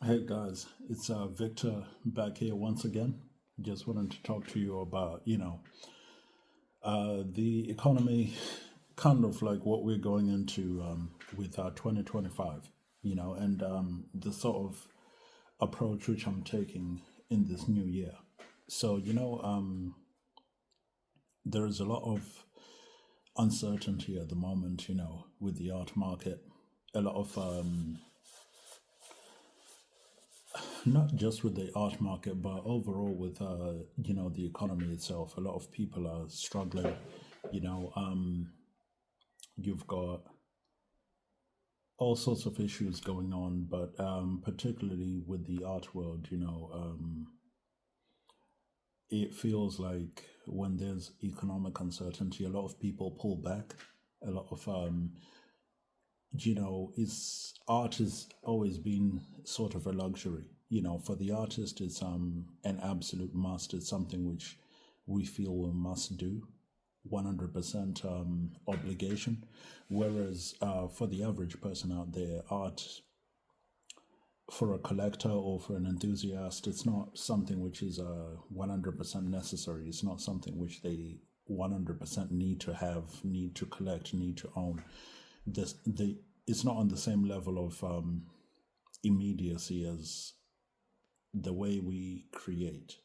Hey guys, it's Victor back here once again. Just wanted to talk to you about, the economy, kind of like what we're going into with 2025, and the sort of approach which I'm taking in this new year. So, there is a lot of uncertainty at the moment, with the art market. A lot of not just with the art market, but overall with the economy itself. A lot of people are struggling. You know, you've got all sorts of issues going on, but particularly with the art world, it feels like when there's economic uncertainty, a lot of people pull back. A lot of is art has always been sort of a luxury. For the artist, it's an absolute must. It's something which we feel we must do, 100% obligation. Whereas for the average person out there, art for a collector or for an enthusiast, it's not something which is 100% necessary. It's not something which they 100% need to have, need to collect, need to own. It's not on the same level of immediacy as the way we create.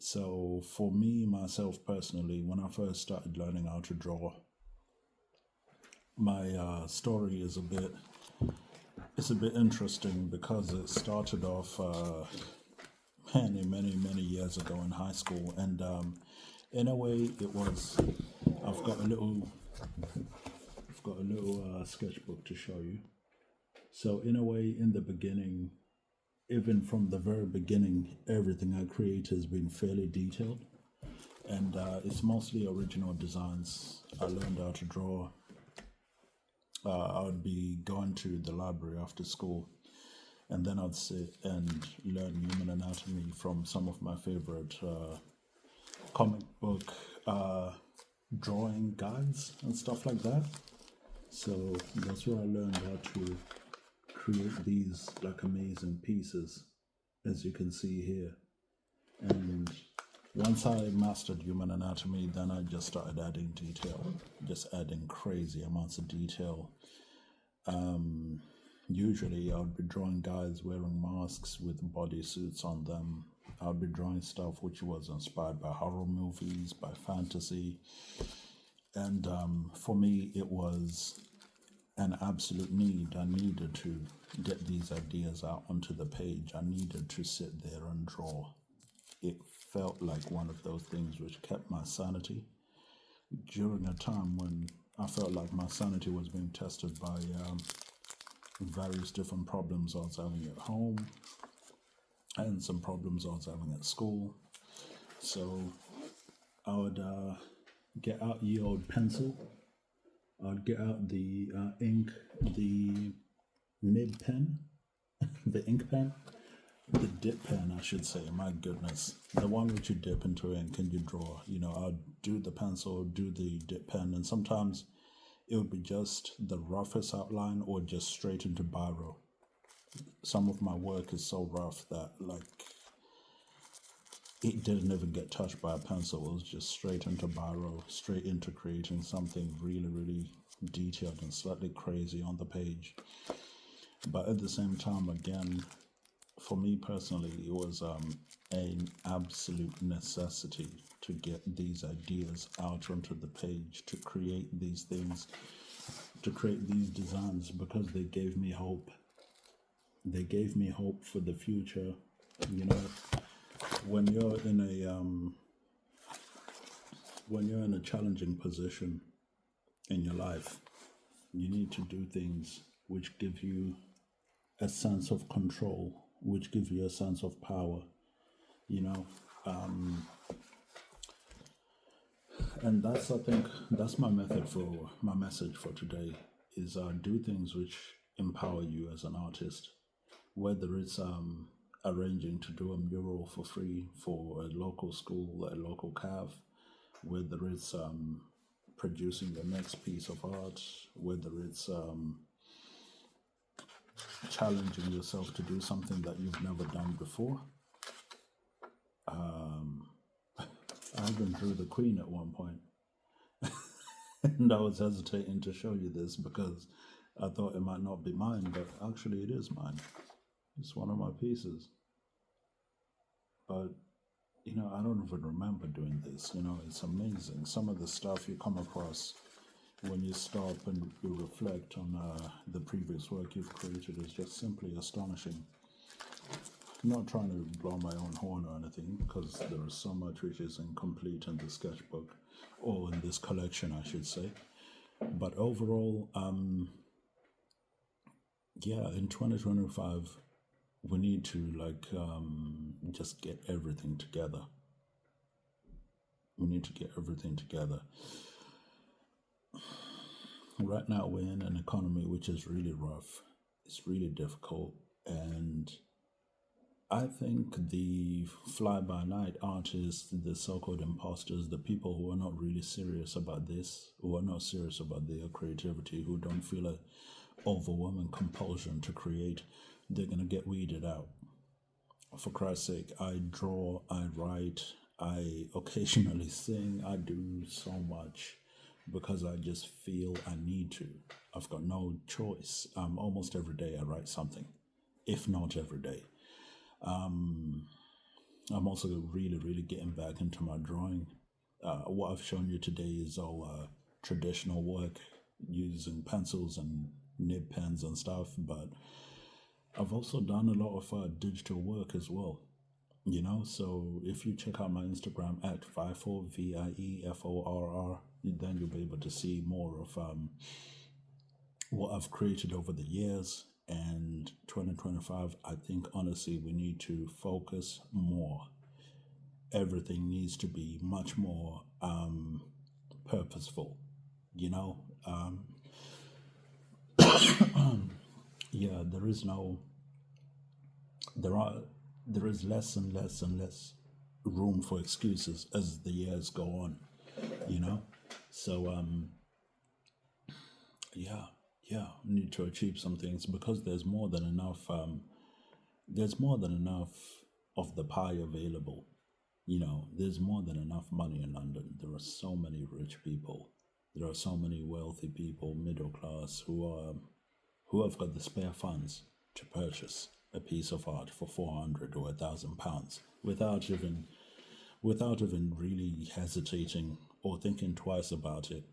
So for me, myself personally, when I first started learning how to draw, my story is a bit interesting because it started off many years ago in high school, and in a way, it was. I've got a little sketchbook to show you. So in a way, in the beginning, even from the very beginning, everything I create has been fairly detailed, and it's mostly original designs. I learned how to draw. I would be going to the library after school, and then I'd sit and learn human anatomy from some of my favorite comic book drawing guides and stuff like that. So that's where I learned how to create these like amazing pieces, as you can see here. And once I mastered human anatomy, then I just started adding detail, just adding crazy amounts of detail. Usually, I would be drawing guys wearing masks with bodysuits on them. I would be drawing stuff which was inspired by horror movies, by fantasy. And for me, it was an absolute need. I needed to get these ideas out onto the page. I needed to sit there and draw. It felt like one of those things which kept my sanity during a time when I felt like my sanity was being tested by various different problems I was having at home and some problems I was having at school. So I would get out the old pencil. I'd get out the ink, the nib pen, the ink pen, the dip pen, I should say. My goodness, the one which you dip into ink and you draw. I'd do the pencil, do the dip pen, and sometimes it would be just the roughest outline or just straight into biro. Some of my work is so rough that it didn't even get touched by a pencil. It was just straight into biro, straight into creating something really detailed and slightly crazy on the page. But at the same time, again, for me personally, it was an absolute necessity to get these ideas out onto the page, to create these things, to create these designs, because they gave me hope. They gave me hope for the future. When you're in a challenging position in your life, you need to do things which give you a sense of control, which give you a sense of power, and I think that's my message for today is do things which empower you as an artist, whether it's arranging to do a mural for free for a local school, a local caf, whether it's producing the next piece of art, whether it's challenging yourself to do something that you've never done before. I even drew the Queen at one point, and I was hesitating to show you this because I thought it might not be mine, but actually it is mine. It's one of my pieces. But, I don't even remember doing this. It's amazing. Some of the stuff you come across when you stop and you reflect on the previous work you've created is just simply astonishing. I'm not trying to blow my own horn or anything, because there is so much which is incomplete in the sketchbook, or in this collection, I should say. But overall, in 2025, we need to just get everything together. We need to get everything together. Right now, we're in an economy which is really rough. It's really difficult, and I think the fly-by-night artists, the so-called imposters, the people who are not really serious about this, who are not serious about their creativity, who don't feel an overwhelming compulsion to create, they're going to get weeded out. For Christ's sake, I draw, I write, I occasionally sing, I do so much because I just feel I need to. I've got no choice. Almost every day I write something, if not every day. I'm also really, really getting back into my drawing. What I've shown you today is all traditional work using pencils and nib pens and stuff, but I've also done a lot of digital work as well. So if you check out my Instagram at Vieforr, Vieforr, then you'll be able to see more of what I've created over the years. And 2025, I think honestly we need to focus more. Everything needs to be much more purposeful. There is less and less and less room for excuses as the years go on. So need to achieve some things because there's more than enough. There's more than enough of the pie available. There's more than enough money in London. There are so many rich people. There are so many wealthy people, middle class, who have got the spare funds to purchase a piece of art for £400 or £1,000 without even really hesitating or thinking twice about it.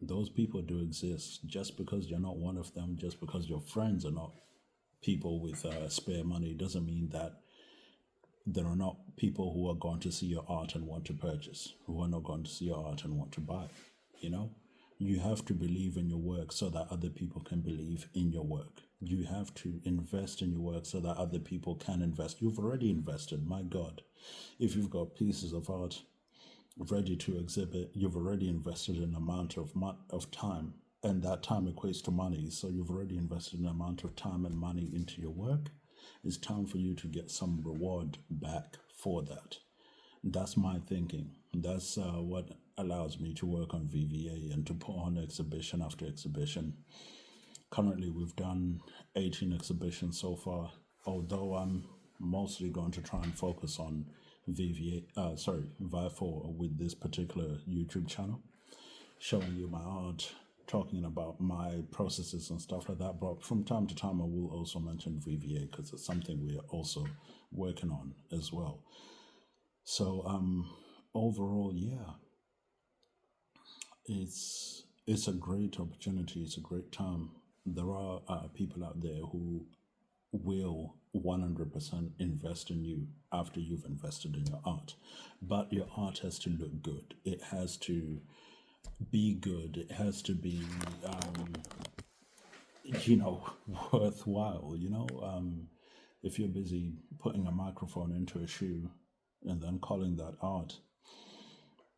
Those people do exist. Just because you're not one of them, just because your friends are not people with spare money, doesn't mean that there are not people who are going to see your art and want to purchase, who are not going to see your art and want to buy. You have to believe in your work so that other people can believe in your work. You have to invest in your work so that other people can invest. You've already invested, my God. If you've got pieces of art ready to exhibit, you've already invested an amount of time, and that time equates to money. So you've already invested an amount of time and money into your work. It's time for you to get some reward back for that. That's my thinking. That's what allows me to work on VVA and to put on exhibition after exhibition. Currently, we've done 18 exhibitions so far, although I'm mostly going to try and focus on Vieforr with this particular YouTube channel, showing you my art, talking about my processes and stuff like that. But from time to time, I will also mention VVA because it's something we are also working on as well. So overall, it's a great opportunity. It's a great time. There are people out there who will 100% invest in you after you've invested in your art. But your art has to look good. It has to be good. It has to be, worthwhile. If you're busy putting a microphone into a shoe and then calling that art,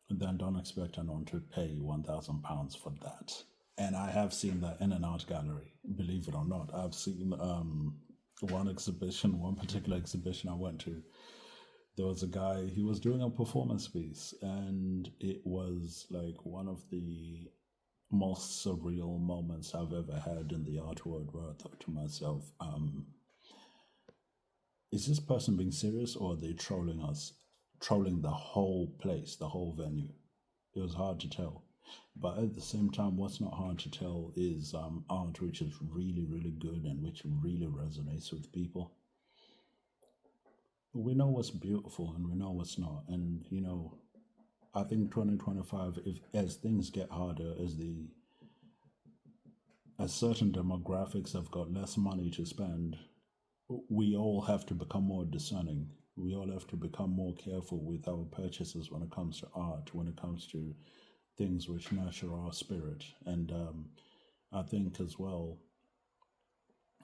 then don't expect anyone to pay £1,000 for that. And I have seen that in an art gallery, believe it or not. I've seen one particular exhibition I went to. There was a guy, he was doing a performance piece, and it was like one of the most surreal moments I've ever had in the art world where I thought to myself, is this person being serious or are they trolling us, trolling the whole place, the whole venue? It was hard to tell. But at the same time, what's not hard to tell is art which is really, really good and which really resonates with people. We know what's beautiful and we know what's not. And, I think 2025, if as things get harder, as certain demographics have got less money to spend, we all have to become more discerning. We all have to become more careful with our purchases when it comes to art, when it comes to things which nurture our spirit. And I think as well,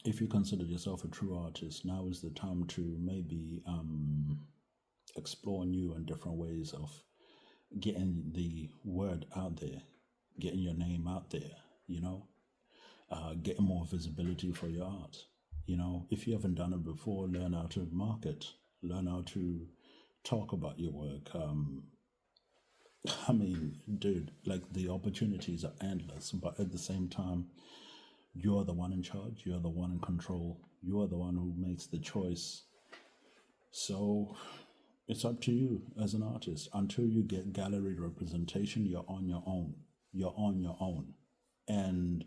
if you consider yourself a true artist, now is the time to maybe explore new and different ways of getting the word out there, getting your name out there, getting more visibility for your art. If you haven't done it before, learn how to market, learn how to talk about your work. I mean, dude, like the opportunities are endless, but at the same time, you're the one in charge, you're the one in control, you're the one who makes the choice. So it's up to you as an artist. Until you get gallery representation, you're on your own. You're on your own. And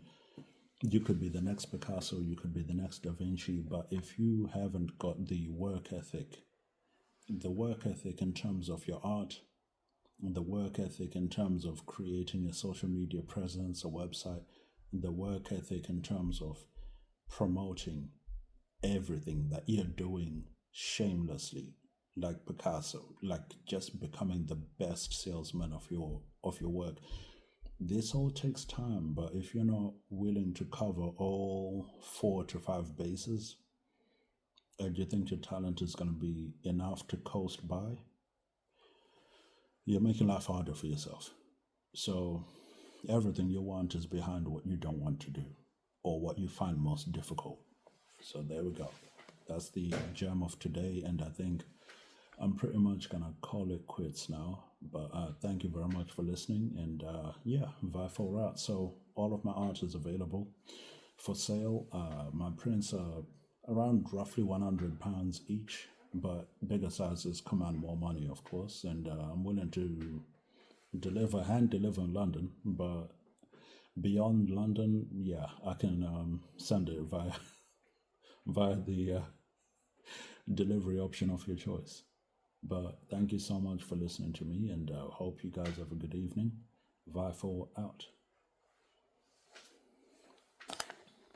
you could be the next Picasso, you could be the next Da Vinci, but if you haven't got the work ethic in terms of your art, the work ethic in terms of creating a social media presence, a website, the work ethic in terms of promoting everything that you're doing shamelessly, like Picasso, like just becoming the best salesman of your work. This all takes time, but if you're not willing to cover all 4 to 5 bases, do you think your talent is going to be enough to coast by? You're making life harder for yourself. So everything you want is behind what you don't want to do or what you find most difficult. So there we go. That's the gem of today, and I think I'm pretty much going to call it quits now. But thank you very much for listening. And Vifo out. So all of my art is available for sale. My prints are around roughly £100 each, but bigger sizes command more money, of course. And I'm willing to hand deliver in London. But beyond London, I can send it via the delivery option of your choice. But thank you so much for listening to me, and hope you guys have a good evening. Vifo out.